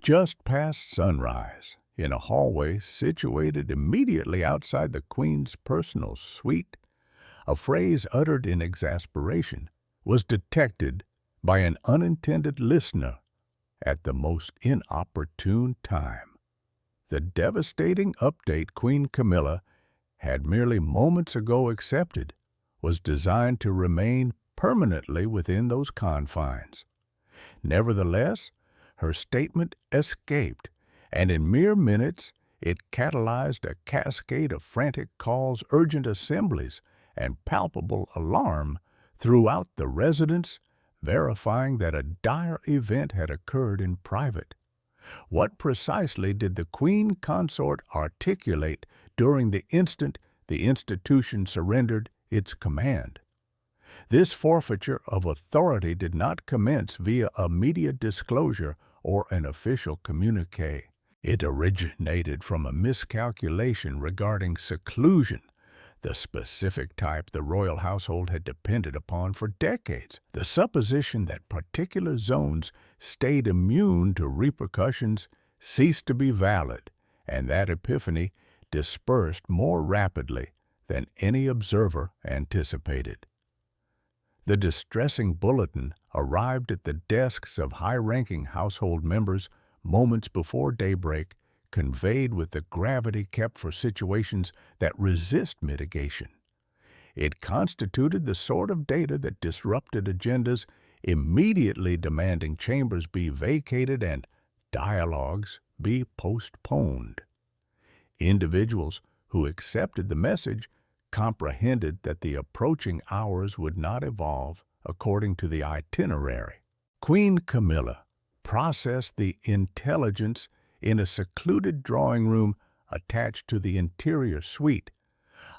Just past sunrise, in a hallway situated immediately outside the Queen's personal suite, a phrase uttered in exasperation was detected by an unintended listener at the most inopportune time. The devastating update Queen Camilla had merely moments ago accepted was designed to remain permanently within those confines. Nevertheless, her statement escaped, and in mere minutes it catalyzed a cascade of frantic calls, urgent assemblies, and palpable alarm throughout the residence, verifying that a dire event had occurred in private. What precisely did the Queen Consort articulate during the instant the institution surrendered its command? This forfeiture of authority did not commence via a media disclosure or an official communiqué. It originated from a miscalculation regarding seclusion, the specific type the royal household had depended upon for decades. The supposition that particular zones stayed immune to repercussions ceased to be valid, and that epiphany dispersed more rapidly than any observer anticipated. The distressing bulletin arrived at the desks of high-ranking household members moments before daybreak, conveyed with the gravity kept for situations that resist mitigation. It constituted the sort of data that disrupted agendas, immediately demanding chambers be vacated and dialogues be postponed. Individuals who accepted the message comprehended that the approaching hours would not evolve according to the itinerary. Queen Camilla processed the intelligence in a secluded drawing room attached to the interior suite,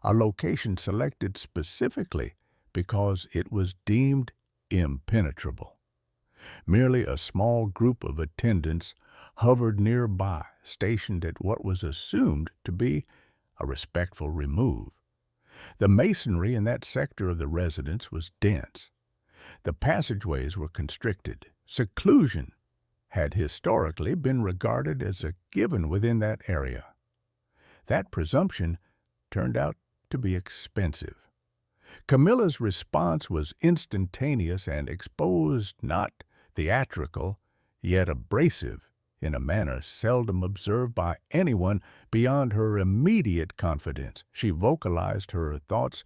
a location selected specifically because it was deemed impenetrable. Merely a small group of attendants hovered nearby, stationed at what was assumed to be a respectful remove. The masonry in that sector of the residence was dense. The passageways were constricted. Seclusion had historically been regarded as a given within that area. That presumption turned out to be expensive. Camilla's response was instantaneous and exposed, not theatrical, yet abrasive, in a manner seldom observed by anyone beyond her immediate confidence. She vocalized her thoughts,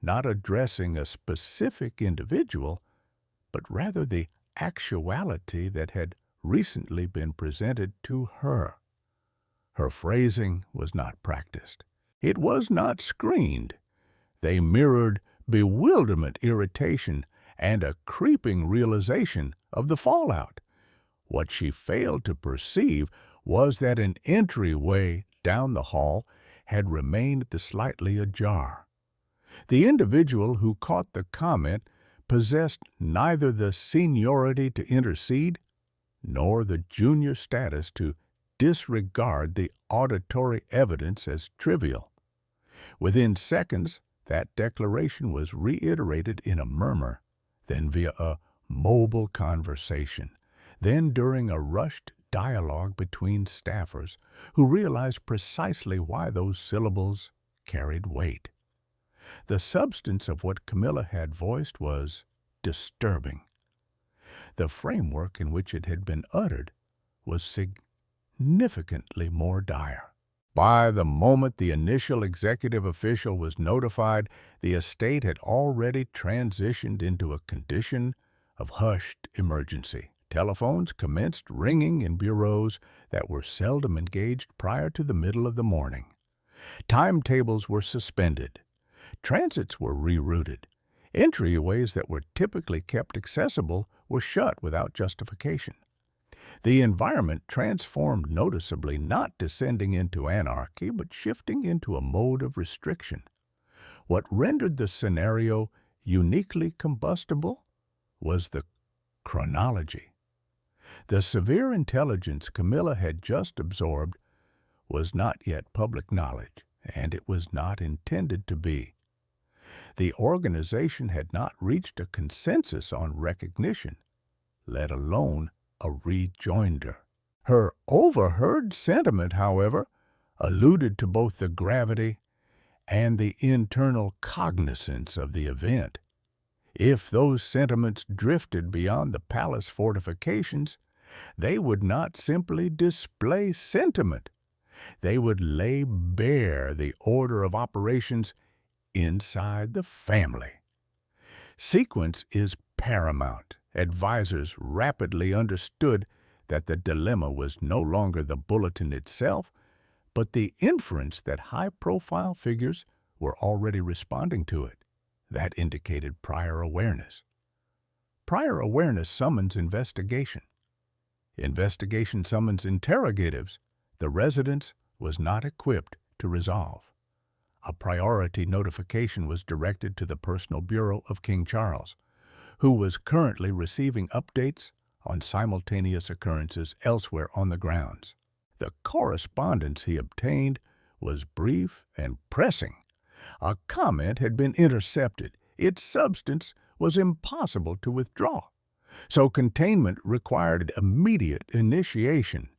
not addressing a specific individual, but rather the actuality that had recently been presented to her. Her phrasing was not practiced. It was not screened. They mirrored bewilderment, irritation, and a creeping realization of the fallout. What she failed to perceive was that an entryway down the hall had remained slightly ajar. The individual who caught the comment possessed neither the seniority to intercede nor the junior status to disregard the auditory evidence as trivial. Within seconds, that declaration was reiterated in a murmur, then via a mobile conversation, then during a rushed dialogue between staffers who realized precisely why those syllables carried weight. The substance of what Camilla had voiced was disturbing. The framework in which it had been uttered was significantly more dire. By the moment the initial executive official was notified, the estate had already transitioned into a condition of hushed emergency. Telephones commenced ringing in bureaus that were seldom engaged prior to the middle of the morning. Timetables were suspended. Transits were rerouted. Entryways that were typically kept accessible were shut without justification. The environment transformed noticeably, not descending into anarchy, but shifting into a mode of restriction. What rendered the scenario uniquely combustible was the chronology. The severe intelligence Camilla had just absorbed was not yet public knowledge, and it was not intended to be. The organization had not reached a consensus on recognition, let alone a rejoinder. Her overheard sentiment, however, alluded to both the gravity and the internal cognizance of the event. If those sentiments drifted beyond the palace fortifications, they would not simply display sentiment. They would lay bare the order of operations inside the family. Sequence is paramount. Advisors rapidly understood that the dilemma was no longer the bulletin itself, but the inference that high-profile figures were already responding to it. That indicated prior awareness. Prior awareness summons investigation. Investigation summons interrogatives the residence was not equipped to resolve. A priority notification was directed to the Personal Bureau of King Charles, who was currently receiving updates on simultaneous occurrences elsewhere on the grounds. The correspondence he obtained was brief and pressing. A comment had been intercepted. Its substance was impossible to withdraw, so containment required immediate initiation.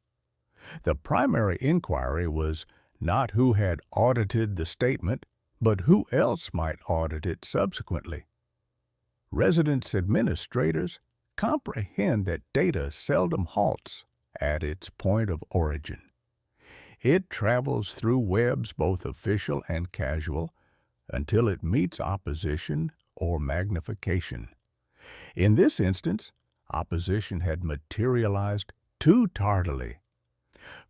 The primary inquiry was not who had audited the statement, but who else might audit it subsequently. Residence administrators comprehend that data seldom halts at its point of origin. It travels through webs both official and casual until it meets opposition or magnification. In this instance, opposition had materialized too tardily.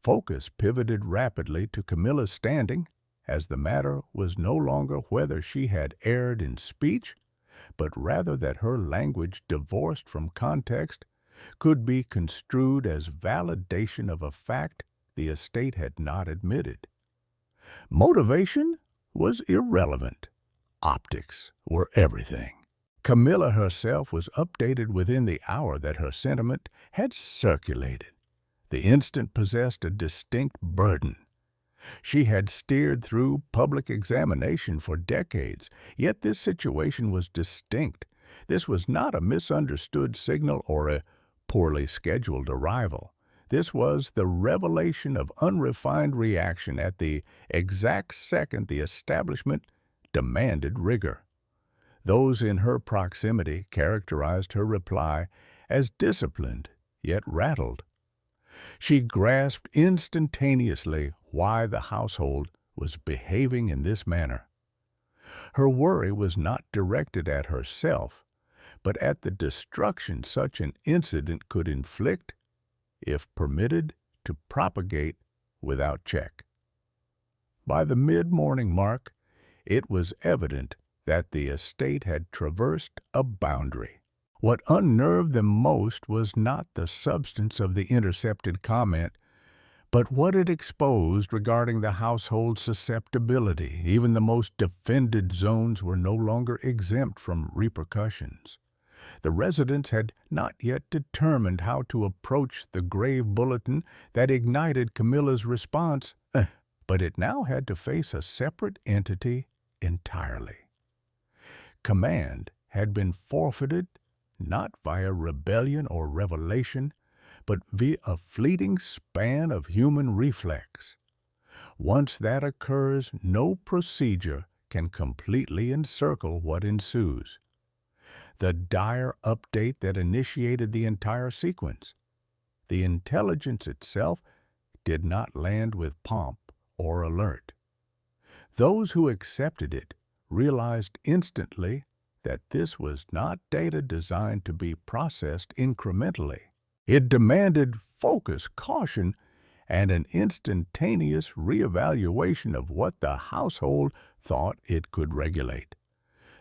Focus pivoted rapidly to Camilla's standing, as the matter was no longer whether she had erred in speech, but rather that her language, divorced from context, could be construed as validation of a fact the estate had not admitted. Motivation was irrelevant. Optics were everything. Camilla herself was updated within the hour that her sentiment had circulated. The instant possessed a distinct burden. She had steered through public examination for decades, yet this situation was distinct. This was not a misunderstood signal or a poorly scheduled arrival. This was the revelation of unrefined reaction at the exact second the establishment demanded rigor. Those in her proximity characterized her reply as disciplined, yet rattled. She grasped instantaneously why the household was behaving in this manner. Her worry was not directed at herself, but at the destruction such an incident could inflict if permitted to propagate without check. By the mid-morning mark, it was evident that the estate had traversed a boundary. What unnerved them most was not the substance of the intercepted comment, but what it exposed regarding the household's susceptibility. Even the most defended zones were no longer exempt from repercussions. The residents had not yet determined how to approach the grave bulletin that ignited Camilla's response, but it now had to face a separate entity entirely. Command had been forfeited not via rebellion or revelation, but via a fleeting span of human reflex. Once that occurs, no procedure can completely encircle what ensues. The dire update that initiated the entire sequence. The intelligence itself did not land with pomp or alert. Those who accepted it realized instantly that this was not data designed to be processed incrementally. It demanded focus, caution, and an instantaneous reevaluation of what the household thought it could regulate.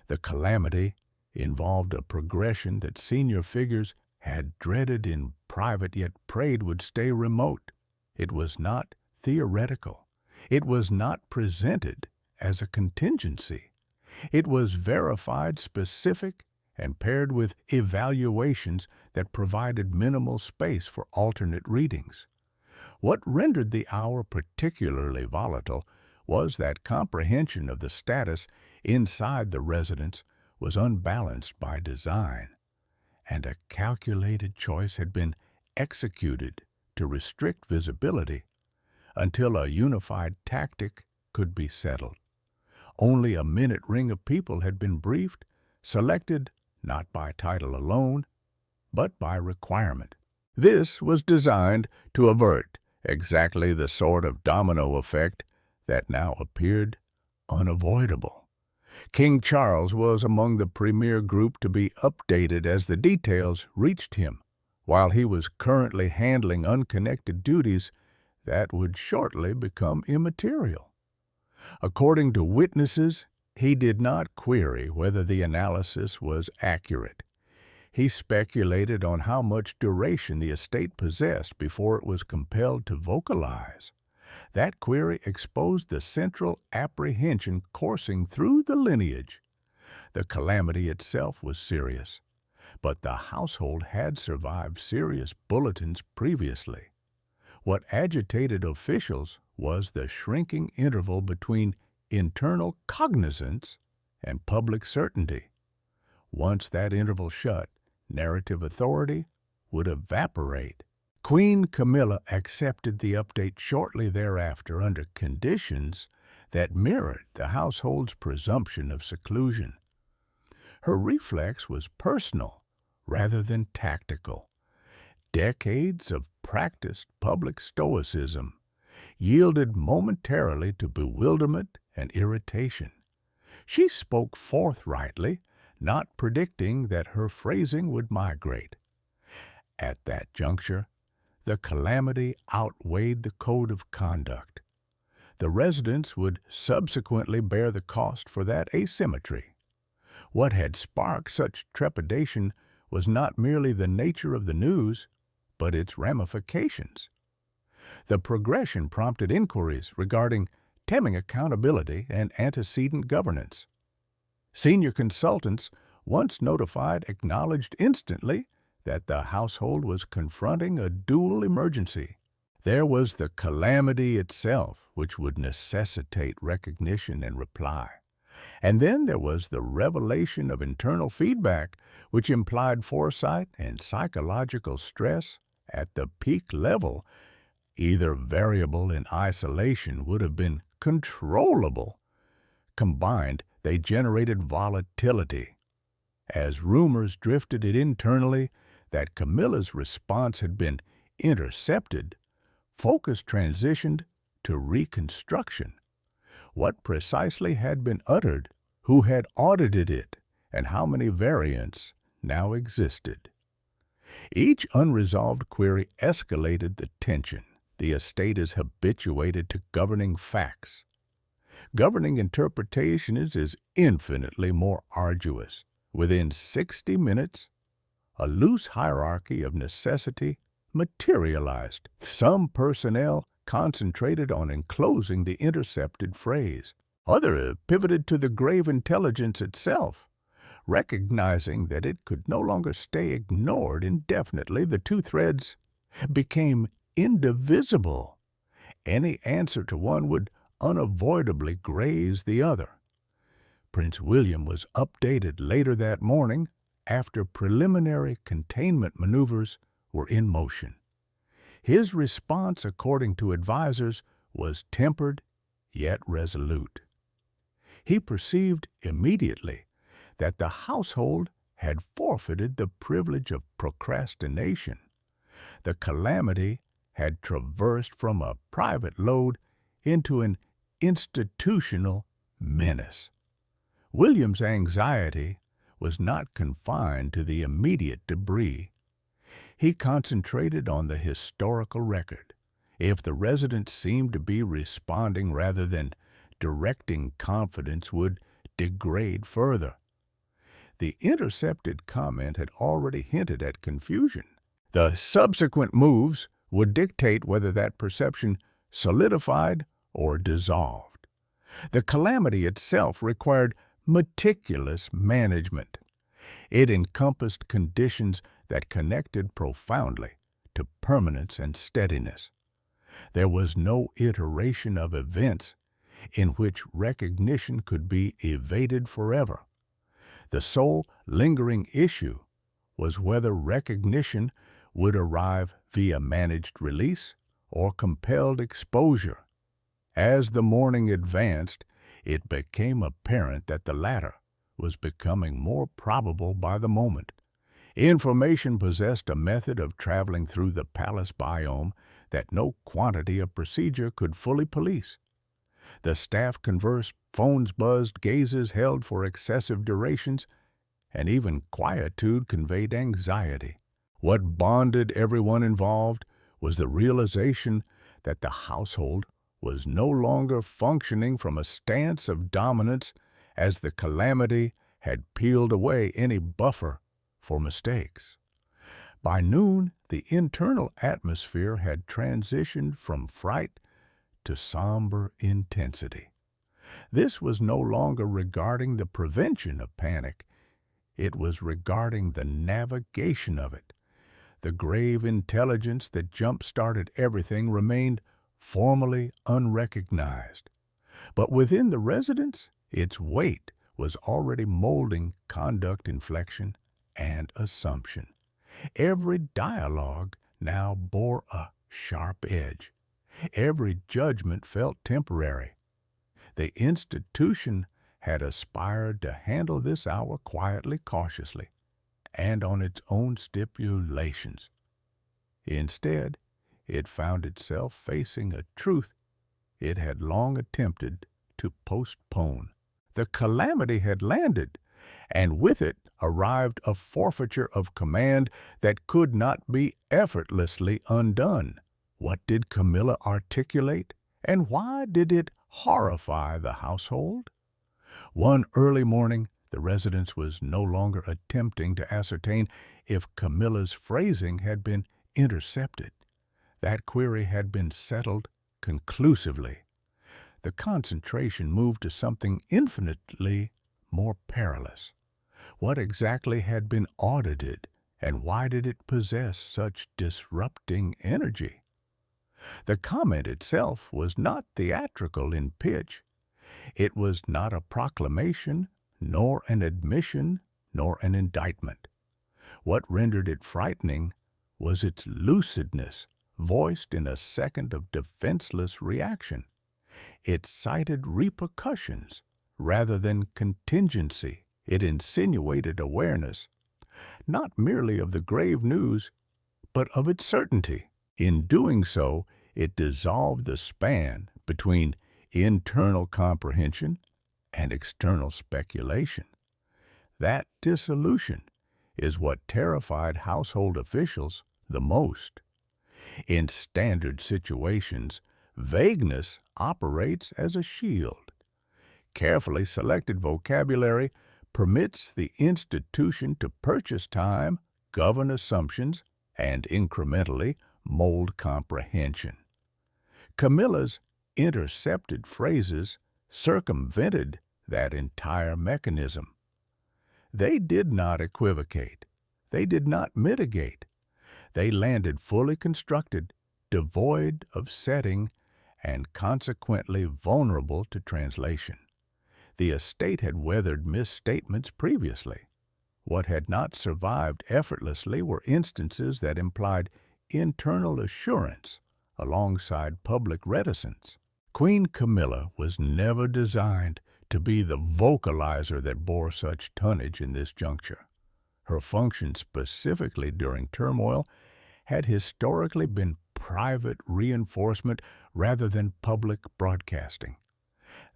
The calamity involved a progression that senior figures had dreaded in private yet prayed would stay remote. It was not theoretical. It was not presented as a contingency. It was verified, specific, and paired with evaluations that provided minimal space for alternate readings. What rendered the hour particularly volatile was that comprehension of the status inside the residence was unbalanced by design, and a calculated choice had been executed to restrict visibility until a unified tactic could be settled. Only a minute ring of people had been briefed, selected not by title alone, but by requirement. This was designed to avert exactly the sort of domino effect that now appeared unavoidable. King Charles was among the premier group to be updated as the details reached him, while he was currently handling unconnected duties that would shortly become immaterial. According to witnesses, he did not query whether the analysis was accurate. He speculated on how much duration the estate possessed before it was compelled to vocalize. That query exposed the central apprehension coursing through the lineage. The calamity itself was serious, but the household had survived serious bulletins previously. What agitated officials was the shrinking interval between internal cognizance and public certainty. Once that interval shut, narrative authority would evaporate. Queen Camilla accepted the update shortly thereafter under conditions that mirrored the household's presumption of seclusion. Her reflex was personal rather than tactical. Decades of practiced public stoicism yielded momentarily to bewilderment and irritation. She spoke forthrightly, not predicting that her phrasing would migrate. At that juncture, the calamity outweighed the code of conduct. The residents would subsequently bear the cost for that asymmetry. What had sparked such trepidation was not merely the nature of the news, but its ramifications. The progression prompted inquiries regarding Temming accountability and antecedent governance. Senior consultants, once notified, acknowledged instantly that the household was confronting a dual emergency. There was the calamity itself, which would necessitate recognition and reply. And then there was the revelation of internal feedback, which implied foresight and psychological stress at the peak level. Either variable in isolation would have been controllable. Combined, they generated volatility. As rumors drifted it internally that Camilla's response had been intercepted, focus transitioned to reconstruction. What precisely had been uttered, who had audited it, and how many variants now existed. Each unresolved query escalated the tension. The estate is habituated to governing facts. Governing interpretation is infinitely more arduous. Within 60 minutes, a loose hierarchy of necessity materialized. Some personnel concentrated on enclosing the intercepted phrase. Others pivoted to the grave intelligence itself. Recognizing that it could no longer stay ignored indefinitely, the two threads became indivisible. Any answer to one would unavoidably graze the other. Prince William was updated later that morning after preliminary containment maneuvers were in motion. His response, according to advisers, was tempered yet resolute. He perceived immediately that the household had forfeited the privilege of procrastination. The calamity had traversed from a private load into an institutional menace. William's anxiety was not confined to the immediate debris. He concentrated on the historical record. If the residents seemed to be responding rather than directing, confidence would degrade further. The intercepted comment had already hinted at confusion. The subsequent moves would dictate whether that perception solidified or dissolved. The calamity itself required meticulous management. It encompassed conditions that connected profoundly to permanence and steadiness. There was no iteration of events in which recognition could be evaded forever. The sole lingering issue was whether recognition would arrive via managed release or compelled exposure. As the morning advanced, it became apparent that the latter was becoming more probable by the moment. Information possessed a method of traveling through the palace biome that no quantity of procedure could fully police. The staff conversed, phones buzzed, gazes held for excessive durations, and even quietude conveyed anxiety. What bonded everyone involved was the realization that the household was no longer functioning from a stance of dominance, as the calamity had peeled away any buffer for mistakes. By noon, the internal atmosphere had transitioned from fright to somber intensity. This was no longer regarding the prevention of panic. It was regarding the navigation of it. The grave intelligence that jump-started everything remained formally unrecognized. But within the residence, its weight was already molding conduct inflection and assumption. Every dialogue now bore a sharp edge. Every judgment felt temporary. The institution had aspired to handle this hour quietly, cautiously, and on its own stipulations. Instead, it found itself facing a truth it had long attempted to postpone. The calamity had landed, and with it arrived a forfeiture of command that could not be effortlessly undone. What did Camilla articulate, and why did it horrify the household? One early morning, the residence was no longer attempting to ascertain if Camilla's phrasing had been intercepted. That query had been settled conclusively. The concentration moved to something infinitely more perilous. What exactly had been audited, and why did it possess such disrupting energy? The comment itself was not theatrical in pitch. It was not a proclamation, nor an admission, nor an indictment. What rendered it frightening was its lucidness, voiced in a second of defenseless reaction. It cited repercussions rather than contingency. It insinuated awareness, not merely of the grave news, but of its certainty. In doing so, it dissolved the span between internal comprehension and external speculation. That dissolution is what terrified household officials the most. In standard situations, vagueness operates as a shield. Carefully selected vocabulary permits the institution to purchase time, govern assumptions, and incrementally mold comprehension. Camilla's intercepted phrases circumvented that entire mechanism. They did not equivocate. They did not mitigate. They landed fully constructed, devoid of setting, and consequently vulnerable to translation. The estate had weathered misstatements previously. What had not survived effortlessly were instances that implied internal assurance alongside public reticence. Queen Camilla was never designed to be the vocalizer that bore such tonnage in this juncture. Her function specifically during turmoil had historically been private reinforcement rather than public broadcasting.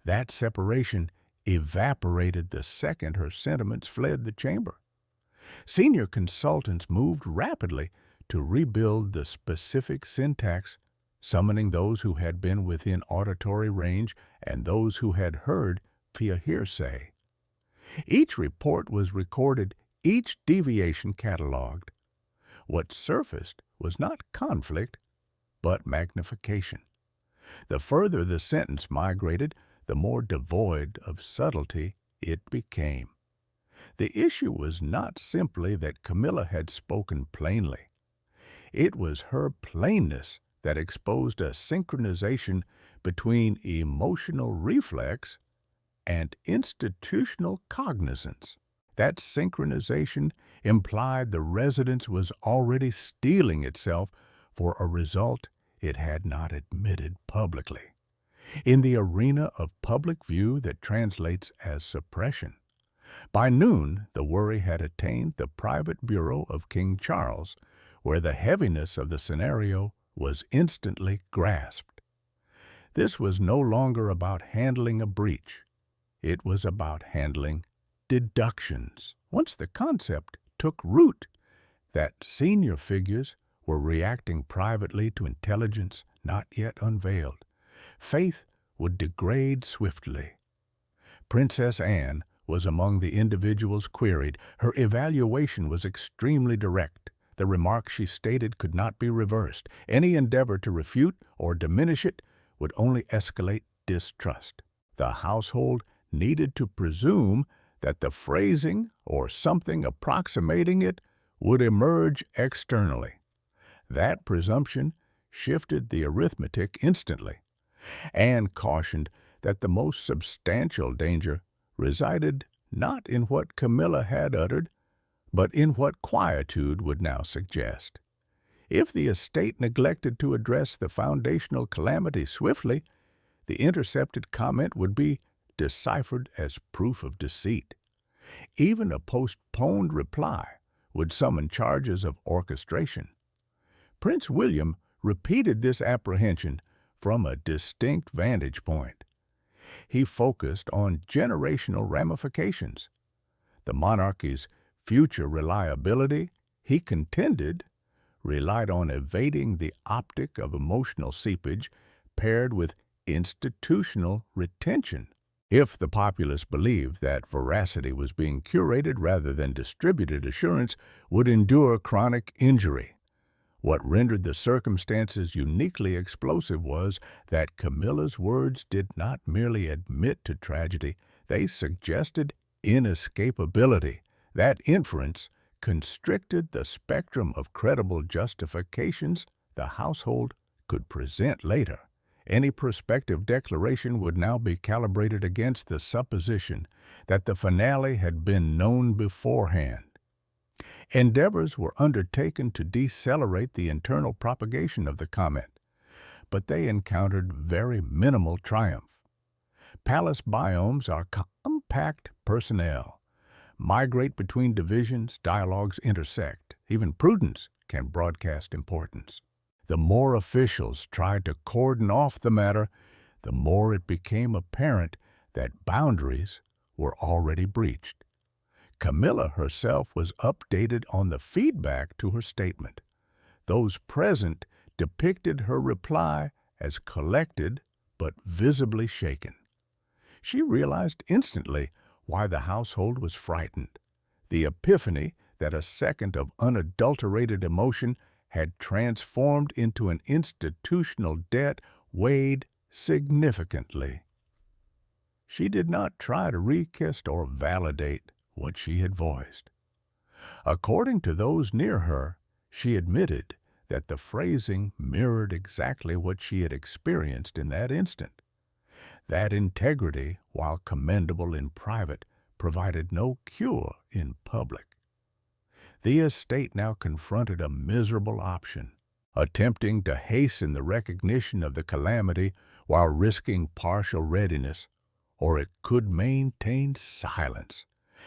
That separation evaporated the second her sentiments fled the chamber. Senior consultants moved rapidly to rebuild the specific syntax, summoning those who had been within auditory range and those who had heard via hearsay. Each report was recorded, each deviation cataloged. What surfaced was not conflict, but magnification. The further the sentence migrated, the more devoid of subtlety it became. The issue was not simply that Camilla had spoken plainly. It was her plainness that exposed a synchronization between emotional reflex and institutional cognizance. That synchronization implied the residence was already steeling itself for a result it had not admitted publicly. In the arena of public view that translates as suppression. By noon, the worry had attained the private bureau of King Charles, where the heaviness of the scenario was instantly grasped. This was no longer about handling a breach. It was about handling deductions. Once the concept took root that senior figures were reacting privately to intelligence not yet unveiled, faith would degrade swiftly. Princess Anne was among the individuals queried. Her evaluation was extremely direct. The remarks she stated could not be reversed. Any endeavor to refute or diminish it would only escalate distrust. The household needed to presume that the phrasing or something approximating it would emerge externally. That presumption shifted the arithmetic instantly. Anne cautioned that the most substantial danger resided not in what Camilla had uttered, but in what quietude would now suggest. If the estate neglected to address the foundational calamity swiftly, the intercepted comment would be deciphered as proof of deceit. Even a postponed reply would summon charges of orchestration. Prince William repeated this apprehension from a distinct vantage point. He focused on generational ramifications. The monarchy's future reliability, he contended, relied on evading the optic of emotional seepage paired with institutional retention. If the populace believed that veracity was being curated rather than distributed, assurance would endure chronic injury. What rendered the circumstances uniquely explosive was that Camilla's words did not merely admit to tragedy, they suggested inescapability. That inference constricted the spectrum of credible justifications the household could present later. Any prospective declaration would now be calibrated against the supposition that the finale had been known beforehand. Endeavors were undertaken to decelerate the internal propagation of the comment, but they encountered very minimal triumph. Palace biomes are compact personnel, migrate between divisions, dialogues intersect. Even prudence can broadcast importance. The more officials tried to cordon off the matter, the more it became apparent that boundaries were already breached. Camilla herself was updated on the feedback to her statement. Those present depicted her reply as collected but visibly shaken. She realized instantly why the household was frightened. The epiphany that a second of unadulterated emotion had transformed into an institutional debt weighed significantly. She did not try to recast or validate what she had voiced. According to those near her, she admitted that the phrasing mirrored exactly what she had experienced in that instant. That integrity, while commendable in private, provided no cure in public. The estate now confronted a miserable option, attempting to hasten the recognition of the calamity while risking partial readiness, or it could maintain silence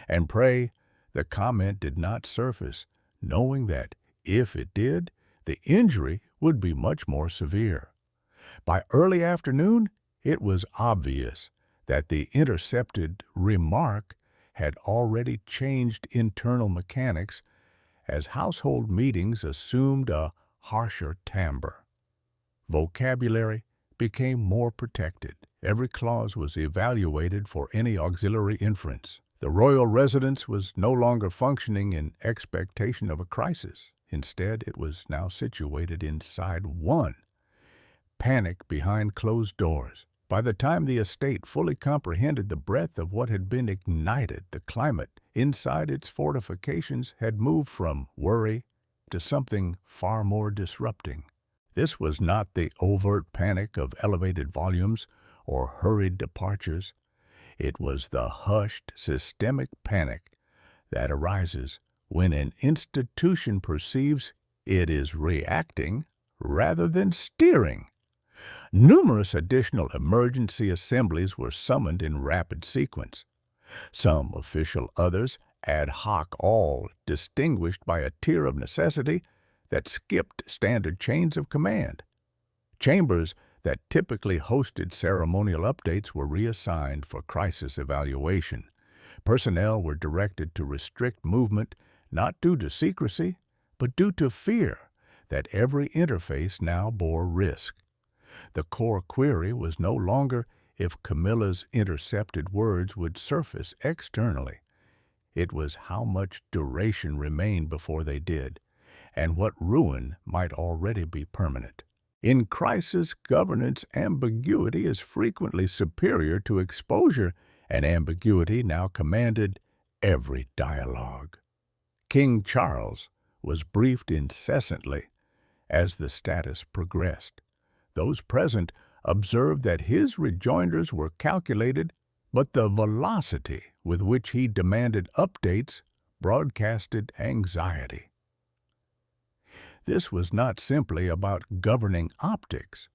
and pray the comment did not surface, knowing that, if it did, the injury would be much more severe. By early afternoon, it was obvious that the intercepted remark had already changed internal mechanics as household meetings assumed a harsher timbre. Vocabulary became more protected. Every clause was evaluated for any auxiliary inference. The royal residence was no longer functioning in expectation of a crisis. Instead, it was now situated inside one. Panic behind closed doors. By the time the estate fully comprehended the breadth of what had been ignited, the climate inside its fortifications had moved from worry to something far more disrupting. This was not the overt panic of elevated volumes or hurried departures. It was the hushed, systemic panic that arises when an institution perceives it is reacting rather than steering. Numerous additional emergency assemblies were summoned in rapid sequence, some official, others ad hoc, all distinguished by a tier of necessity that skipped standard chains of command. Chambers that typically hosted ceremonial updates were reassigned for crisis evaluation. Personnel were directed to restrict movement not due to secrecy, but due to fear that every interface now bore risk. The core query was no longer if Camilla's intercepted words would surface externally. It was how much duration remained before they did, and what ruin might already be permanent. In crisis governance, ambiguity is frequently superior to exposure, and ambiguity now commanded every dialogue. King Charles was briefed incessantly as the status progressed. Those present observed that his rejoinders were calculated, but the velocity with which he demanded updates broadcasted anxiety. This was not simply about governing optics.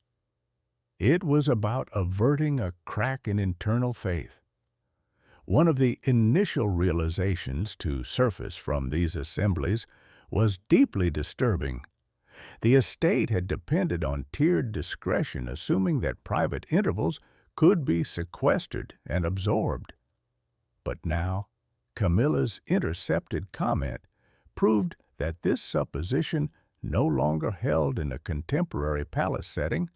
It was about averting a crack in internal faith. One of the initial realizations to surface from these assemblies was deeply disturbing. The estate had depended on tiered discretion, assuming that private intervals could be sequestered and absorbed. But now, Camilla's intercepted comment proved that this supposition no longer held in a contemporary palace setting,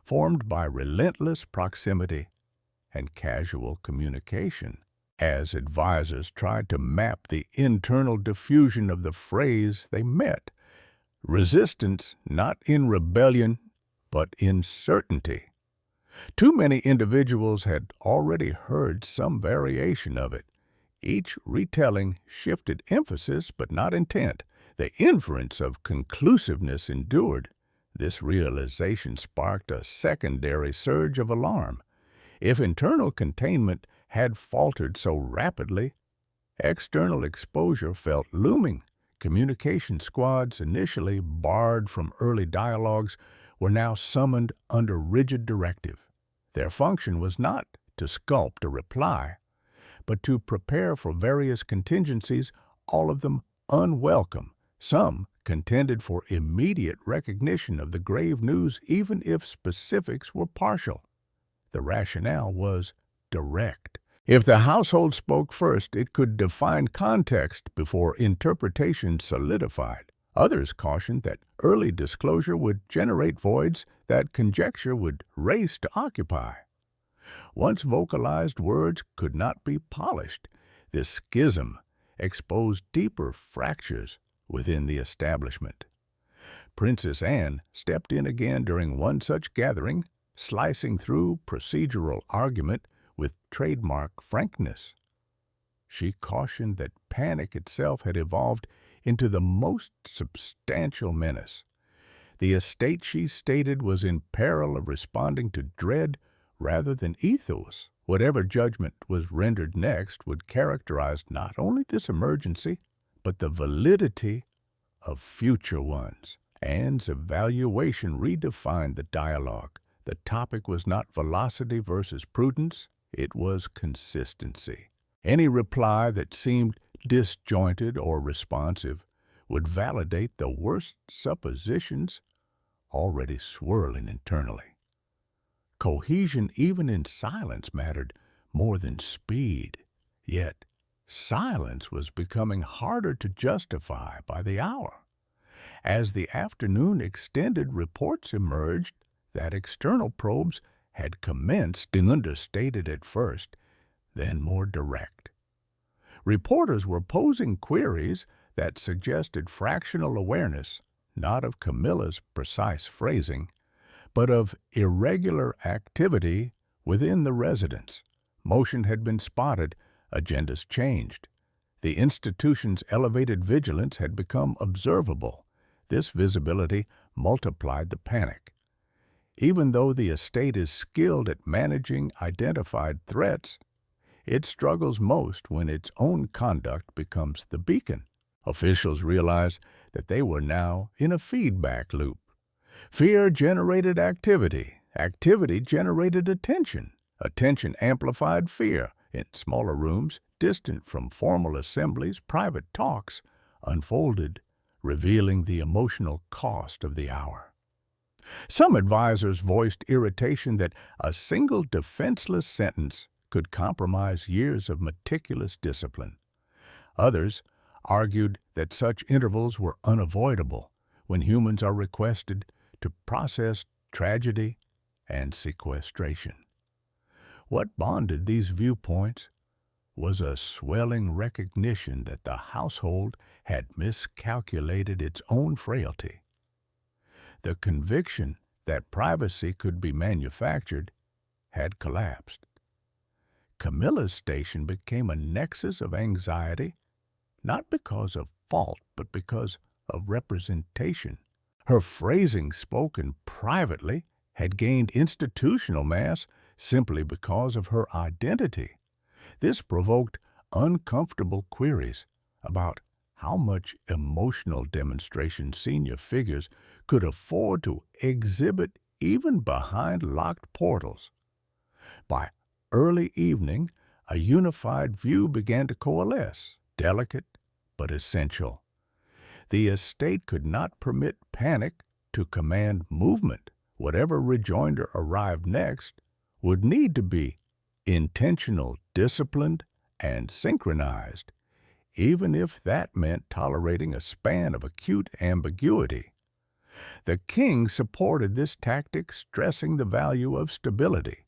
formed by relentless proximity and casual communication. As advisors tried to map the internal diffusion of the phrase they met, resistance not in rebellion, but in certainty. Too many individuals had already heard some variation of it. Each retelling shifted emphasis but not intent. The inference of conclusiveness endured. This realization sparked a secondary surge of alarm. If internal containment had faltered so rapidly, external exposure felt looming. Communication squads, initially barred from early dialogues, were now summoned under rigid directive. Their function was not to sculpt a reply, but to prepare for various contingencies, all of them unwelcome. Some contended for immediate recognition of the grave news, even if specifics were partial. The rationale was direct. If the household spoke first, it could define context before interpretation solidified. Others cautioned that early disclosure would generate voids that conjecture would race to occupy. Once vocalized, words could not be polished. This schism exposed deeper fractures within the establishment. Princess Anne stepped in again during one such gathering, slicing through procedural argument with trademark frankness. She cautioned that panic itself had evolved into the most substantial menace. The estate, she stated, was in peril of responding to dread rather than ethos. Whatever judgment was rendered next would characterize not only this emergency, but the validity of future ones. Anne's evaluation redefined the dialogue. The topic was not velocity versus prudence, it was consistency. Any reply that seemed disjointed or responsive would validate the worst suppositions already swirling internally. Cohesion, even in silence, mattered more than speed. Yet, silence was becoming harder to justify by the hour. As the afternoon extended, reports emerged that external probes had commenced, understated at first, then more direct. Reporters were posing queries that suggested fractional awareness, not of Camilla's precise phrasing, but of irregular activity within the residence. Motion had been spotted, agendas changed. The institution's elevated vigilance had become observable. This visibility multiplied the panic. Even though the estate is skilled at managing identified threats, It struggles most when its own conduct becomes the beacon. Officials realized that they were now in a feedback loop. Fear generated activity. Activity generated attention. Attention amplified fear. In smaller rooms, distant from formal assemblies, private talks unfolded, revealing the emotional cost of the hour. Some advisors voiced irritation that a single defenseless sentence could compromise years of meticulous discipline. Others argued that such intervals were unavoidable when humans are requested to process tragedy and sequestration. What bonded these viewpoints was a swelling recognition that the household had miscalculated its own frailty. The conviction that privacy could be manufactured had collapsed. Camilla's station became a nexus of anxiety, not because of fault, but because of representation. Her phrasing spoken privately had gained institutional mass simply because of her identity. This provoked uncomfortable queries about how much emotional demonstration senior figures could afford to exhibit even behind locked portals. By early evening, a unified view began to coalesce, delicate but essential. The estate could not permit panic to command movement. Whatever rejoinder arrived next would need to be intentional, disciplined, and synchronized, even if that meant tolerating a span of acute ambiguity. The king supported this tactic, stressing the value of stability.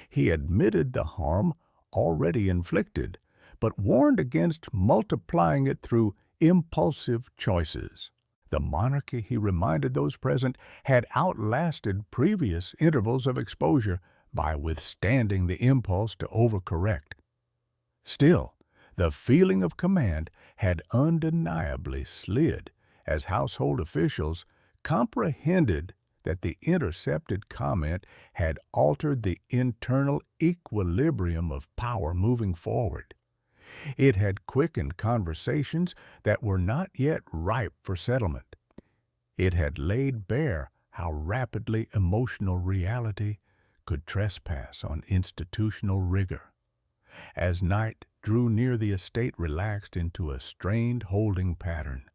He admitted the harm already inflicted, but warned against multiplying it through impulsive choices. The monarchy, he reminded those present, had outlasted previous intervals of exposure by withstanding the impulse to overcorrect. Still, the feeling of command had undeniably slid as household officials comprehended that the intercepted comment had altered the internal equilibrium of power moving forward. It had quickened conversations that were not yet ripe for settlement. It had laid bare how rapidly emotional reality could trespass on institutional rigor. As night drew near, the estate relaxed into a strained holding pattern.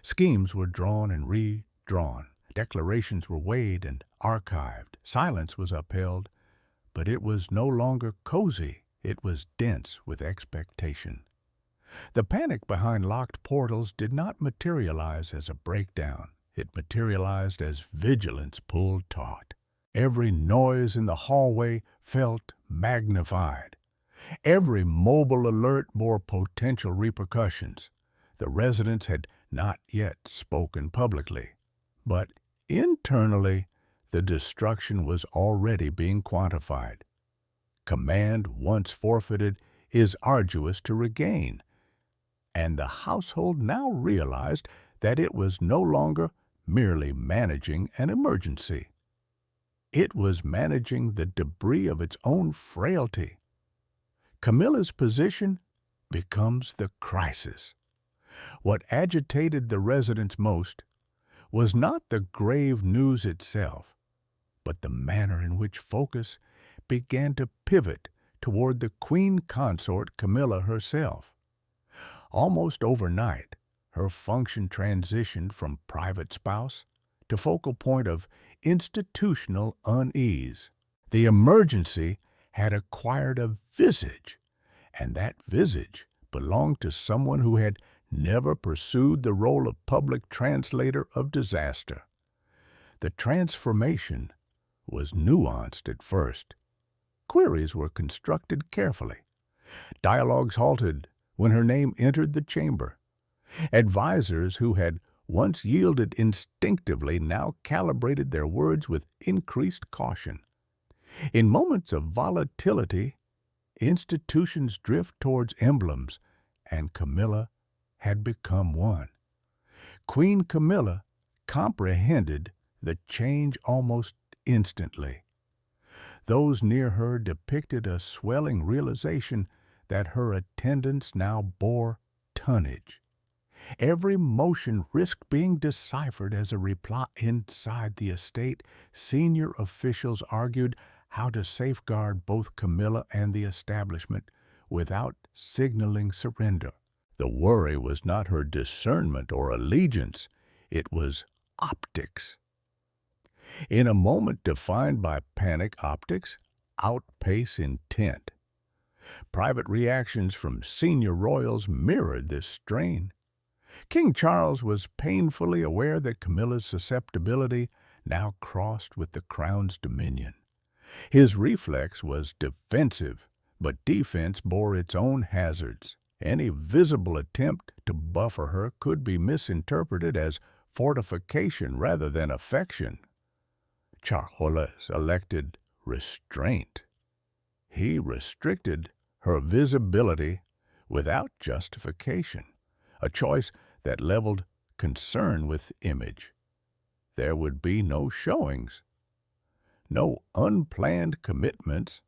Schemes were drawn and redrawn. Declarations were weighed and archived. Silence was upheld, but it was no longer cozy. It was dense with expectation. The panic behind locked portals did not materialize as a breakdown. It materialized as vigilance pulled taut. Every noise in the hallway felt magnified. Every mobile alert bore potential repercussions. The residents had not yet spoken publicly, but internally, the destruction was already being quantified. Command, once forfeited, is arduous to regain, and the household now realized that it was no longer merely managing an emergency. It was managing the debris of its own frailty. Camilla's position becomes the crisis. What agitated the residents most was not the grave news itself, but the manner in which focus began to pivot toward the queen consort Camilla herself. Almost overnight, her function transitioned from private spouse to focal point of institutional unease. The emergency had acquired a visage, and that visage belonged to someone who had never pursued the role of public translator of disaster. The transformation was nuanced at first. Queries were constructed carefully. Dialogues halted when her name entered the chamber. Advisors who had once yielded instinctively now calibrated their words with increased caution. In moments of volatility, institutions drift towards emblems, and Camilla had become one. Queen Camilla comprehended the change almost instantly. Those near her depicted a swelling realization that her attendance now bore tonnage. Every motion risked being deciphered as a reply. Inside the estate, senior officials argued how to safeguard both Camilla and the establishment without signaling surrender. The worry was not her discernment or allegiance, it was optics. In a moment defined by panic, optics outpace intent. Private reactions from senior royals mirrored this strain. King Charles was painfully aware that Camilla's susceptibility now crossed with the crown's dominion. His reflex was defensive, but defense bore its own hazards. Any visible attempt to buffer her could be misinterpreted as fortification rather than affection. Charles elected restraint. He restricted her visibility without justification, a choice that leveled concern with image. There would be no showings, no unplanned commitments,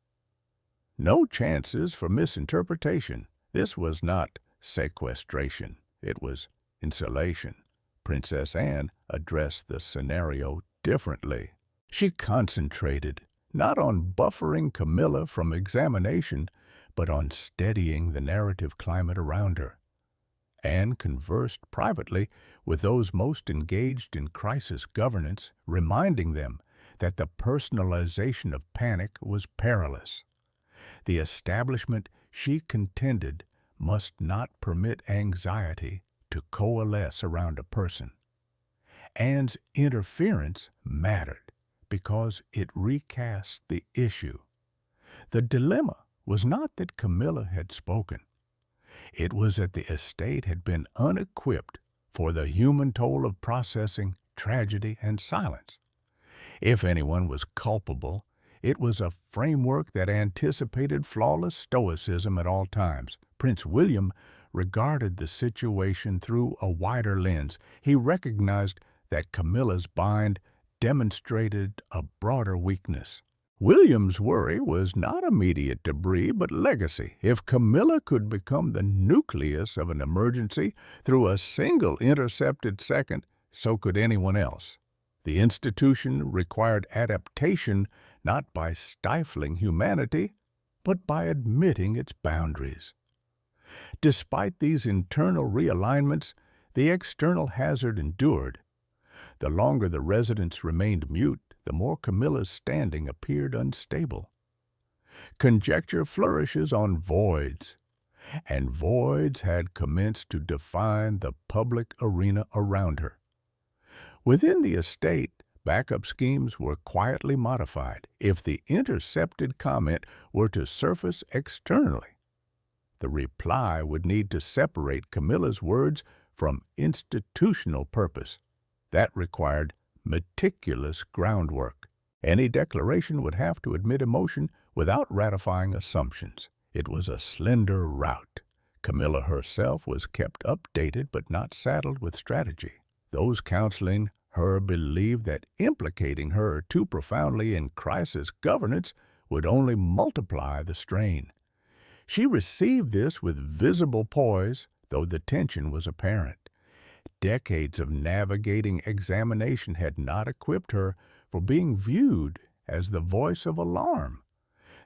no chances for misinterpretation. This was not sequestration, it was insulation. Princess Anne addressed the scenario differently. She concentrated not on buffering Camilla from examination, but on steadying the narrative climate around her. Anne conversed privately with those most engaged in crisis governance, reminding them that the personalization of panic was perilous. The establishment, she contended, must not permit anxiety to coalesce around a person. Anne's interference mattered because it recast the issue. The dilemma was not that Camilla had spoken. It was that the estate had been unequipped for the human toll of processing tragedy and silence. If anyone was culpable, it was a framework that anticipated flawless stoicism at all times. Prince William regarded the situation through a wider lens. He recognized that Camilla's bind demonstrated a broader weakness. William's worry was not immediate debris, but legacy. If Camilla could become the nucleus of an emergency through a single intercepted second, so could anyone else. The institution required adaptation not by stifling humanity, but by admitting its boundaries. Despite these internal realignments, the external hazard endured. The longer the residents remained mute, the more Camilla's standing appeared unstable. Conjecture flourishes on voids, and voids had commenced to define the public arena around her. Within the estate, backup schemes were quietly modified if the intercepted comment were to surface externally. The reply would need to separate Camilla's words from institutional purpose. That required meticulous groundwork. Any declaration would have to admit emotion without ratifying assumptions. It was a slender route. Camilla herself was kept updated but not saddled with strategy. Those counseling her believed that implicating her too profoundly in crisis governance would only multiply the strain. She received this with visible poise, though the tension was apparent. Decades of navigating examination had not equipped her for being viewed as the voice of alarm.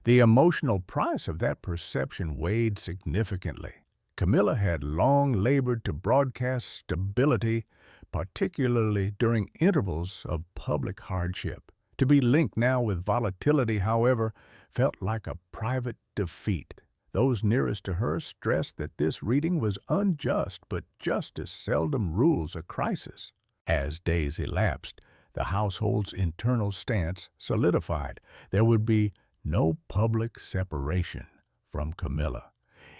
The emotional price of that perception weighed significantly. Camilla had long labored to broadcast stability, particularly during intervals of public hardship. To be linked now with volatility, however, felt like a private defeat. Those nearest to her stressed that this reading was unjust, but justice seldom rules a crisis. As days elapsed, the household's internal stance solidified. There would be no public separation from Camilla.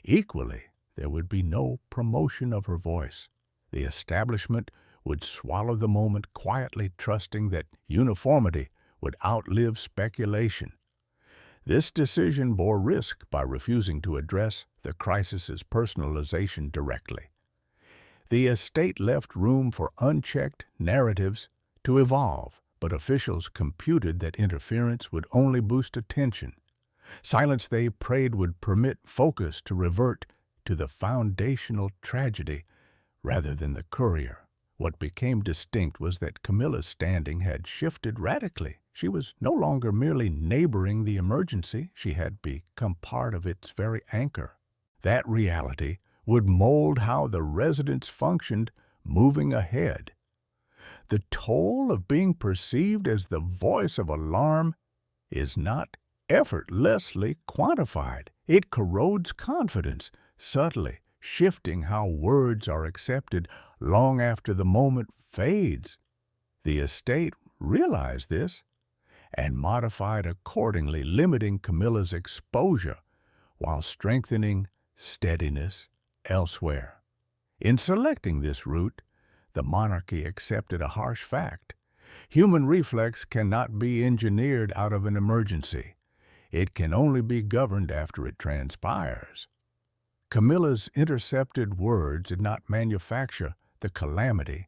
Equally, there would be no promotion of her voice. The establishment would swallow the moment, quietly trusting that uniformity would outlive speculation. This decision bore risk by refusing to address the crisis's personalization directly. The estate left room for unchecked narratives to evolve. But officials computed that interference would only boost attention. Silence, they prayed, would permit focus to revert to the foundational tragedy rather than the courier. What became distinct was that Camilla's standing had shifted radically. She was no longer merely neighboring the emergency, she had become part of its very anchor. That reality would mold how the residents functioned moving ahead. The toll of being perceived as the voice of alarm is not effortlessly quantified. It corrodes confidence, subtly shifting how words are accepted long after the moment fades. The estate realized this and modified accordingly, limiting Camilla's exposure while strengthening steadiness elsewhere. In selecting this route, the monarchy accepted a harsh fact. Human reflex cannot be engineered out of an emergency. It can only be governed after it transpires. Camilla's intercepted words did not manufacture the calamity,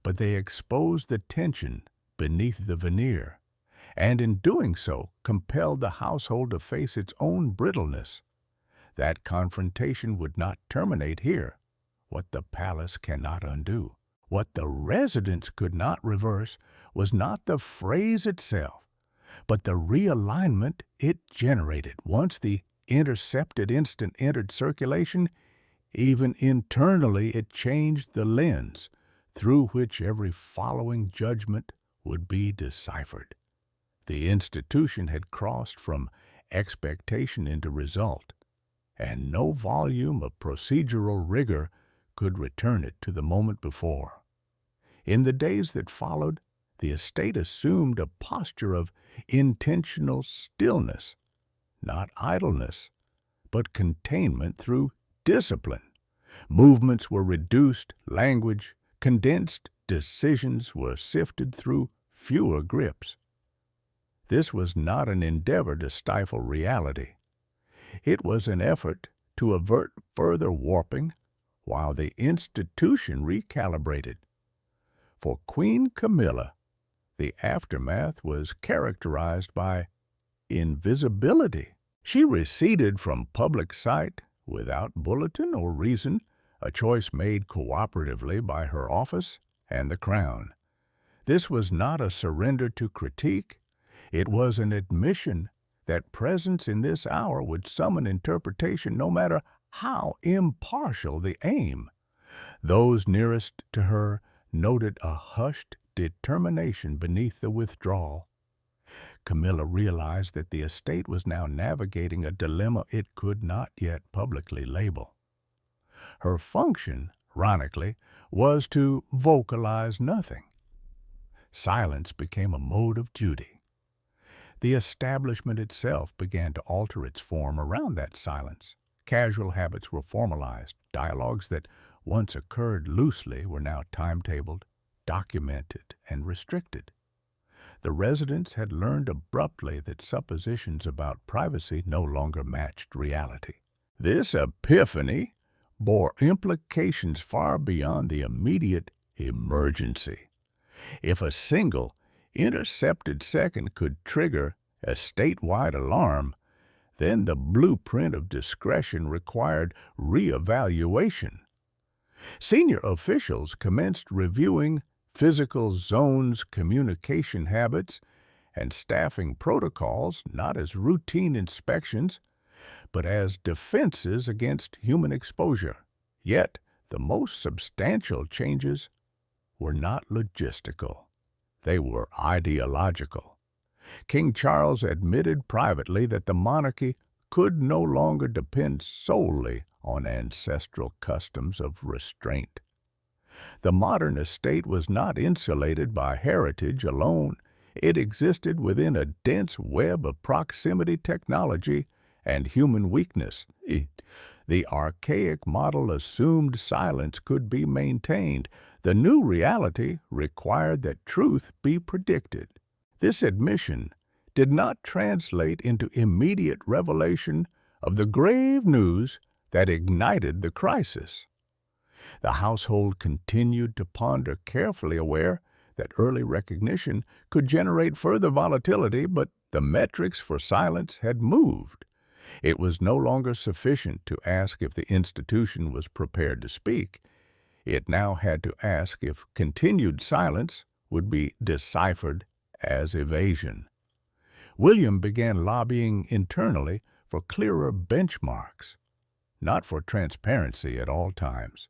but they exposed the tension beneath the veneer, and in doing so compelled the household to face its own brittleness. That confrontation would not terminate here. What the palace cannot undo, what the residents could not reverse, was not the phrase itself, but the realignment it generated. Once the intercepted instant entered circulation, even internally it changed the lens through which every following judgment would be deciphered. The institution had crossed from expectation into result, and no volume of procedural rigor could return it to the moment before. In the days that followed, the estate assumed a posture of intentional stillness, not idleness, but containment through discipline. Movements were reduced, language condensed, decisions were sifted through fewer grips. This was not an endeavor to stifle reality. It was an effort to avert further warping while the institution recalibrated. For Queen Camilla, the aftermath was characterized by invisibility. She receded from public sight without bulletin or reason, a choice made cooperatively by her office and the crown. This was not a surrender to critique. It was an admission that presence in this hour would summon interpretation no matter how impartial the aim. Those nearest to her noted a hushed determination beneath the withdrawal. Camilla realized that the estate was now navigating a dilemma it could not yet publicly label. Her function, ironically, was to vocalize nothing. Silence became a mode of duty. The establishment itself began to alter its form around that silence. Casual habits were formalized. Dialogues that once occurred loosely were now timetabled, documented, and restricted. The residents had learned abruptly that suppositions about privacy no longer matched reality. This epiphany bore implications far beyond the immediate emergency. If a single intercepted second could trigger a statewide alarm, then the blueprint of discretion required reevaluation. Senior officials commenced reviewing physical zones, communication habits, and staffing protocols not as routine inspections, but as defenses against human exposure. Yet, the most substantial changes were not logistical. They were ideological. King Charles admitted privately that the monarchy could no longer depend solely on ancestral customs of restraint. The modern estate was not insulated by heritage alone. It existed within a dense web of proximity technology and human weakness. The archaic model assumed silence could be maintained. The new reality required that truth be predicted. This admission did not translate into immediate revelation of the grave news that ignited the crisis. The household continued to ponder carefully, aware that early recognition could generate further volatility, but the metrics for silence had moved. It was no longer sufficient to ask if the institution was prepared to speak. It now had to ask if continued silence would be deciphered as evasion. William began lobbying internally for clearer benchmarks, not for transparency at all times,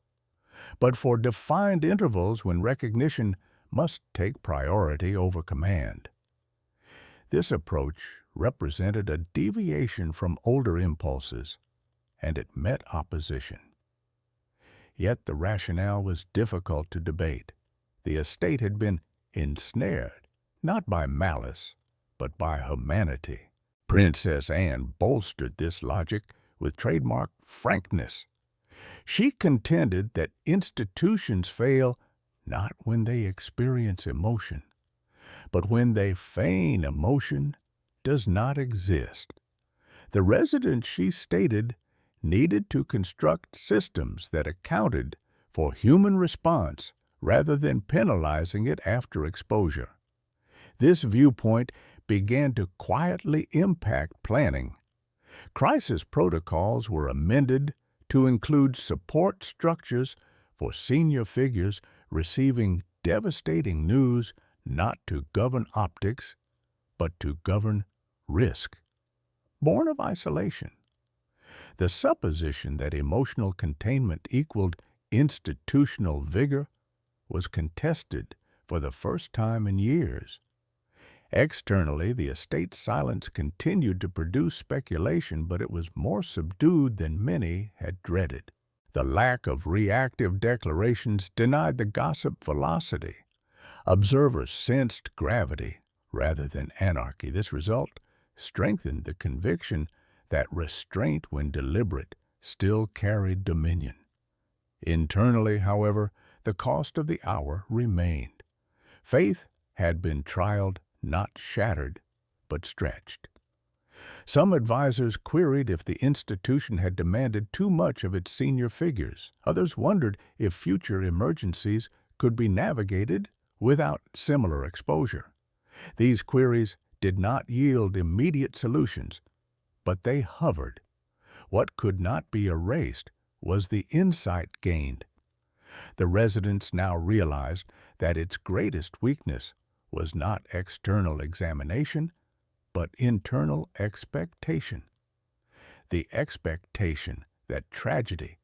but for defined intervals when recognition must take priority over command. This approach represented a deviation from older impulses, and it met opposition. Yet the rationale was difficult to debate. The estate had been ensnared, not by malice, but by humanity. Princess Anne bolstered this logic with trademark frankness. She contended that institutions fail not when they experience emotion, but when they feign emotion does not exist. The residents, she stated, needed to construct systems that accounted for human response rather than penalizing it after exposure. This viewpoint began to quietly impact planning. Crisis protocols were amended to include support structures for senior figures receiving devastating news, not to govern optics, but to govern risk, born of isolation. The supposition that emotional containment equaled institutional vigor was contested for the first time in years. Externally, the estate's silence continued to produce speculation, but it was more subdued than many had dreaded. The lack of reactive declarations denied the gossip velocity. Observers sensed gravity rather than anarchy. This result strengthened the conviction that restraint, when deliberate, still carried dominion. Internally, however, the cost of the hour remained. Faith had been trialed, not shattered, but stretched. Some advisors queried if the institution had demanded too much of its senior figures. Others wondered if future emergencies could be navigated without similar exposure. These queries did not yield immediate solutions, but they hovered. What could not be erased was the insight gained. The residents now realized that its greatest weakness was not external examination, but internal expectation. The expectation that tragedy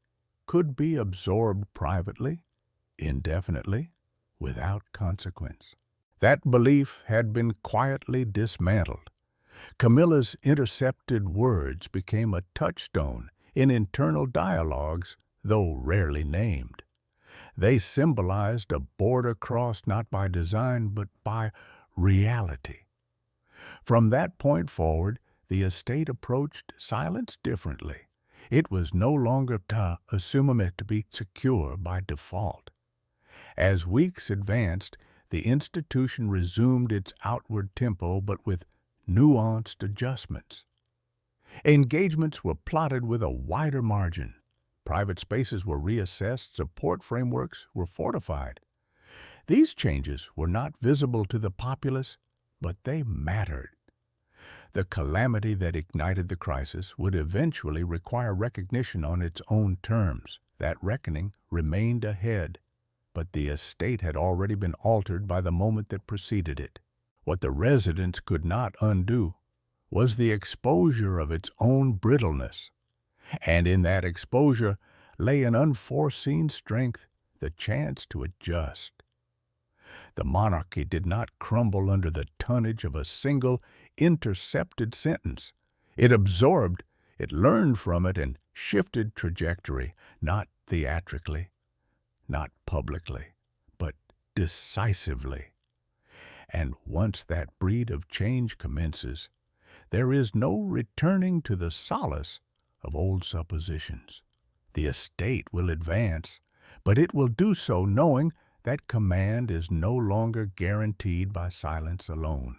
could be absorbed privately, indefinitely, without consequence. That belief had been quietly dismantled. Camilla's intercepted words became a touchstone in internal dialogues, though rarely named. They symbolized a border crossed not by design, but by reality. From that point forward, the estate approached silence differently. It was no longer to assume it to be secure by default. As weeks advanced, the institution resumed its outward tempo, but with nuanced adjustments. Engagements were plotted with a wider margin. Private spaces were reassessed, support frameworks were fortified. These changes were not visible to the populace, but they mattered. The calamity that ignited the crisis would eventually require recognition on its own terms. That reckoning remained ahead, but the estate had already been altered by the moment that preceded it. What the residents could not undo was the exposure of its own brittleness. And in that exposure lay an unforeseen strength, the chance to adjust. The monarchy did not crumble under the tonnage of a single intercepted sentence. It absorbed, it learned from it, and shifted trajectory, not theatrically, not publicly, but decisively. And once that breed of change commences, there is no returning to the solace of old suppositions. The estate will advance, but it will do so knowing that command is no longer guaranteed by silence alone.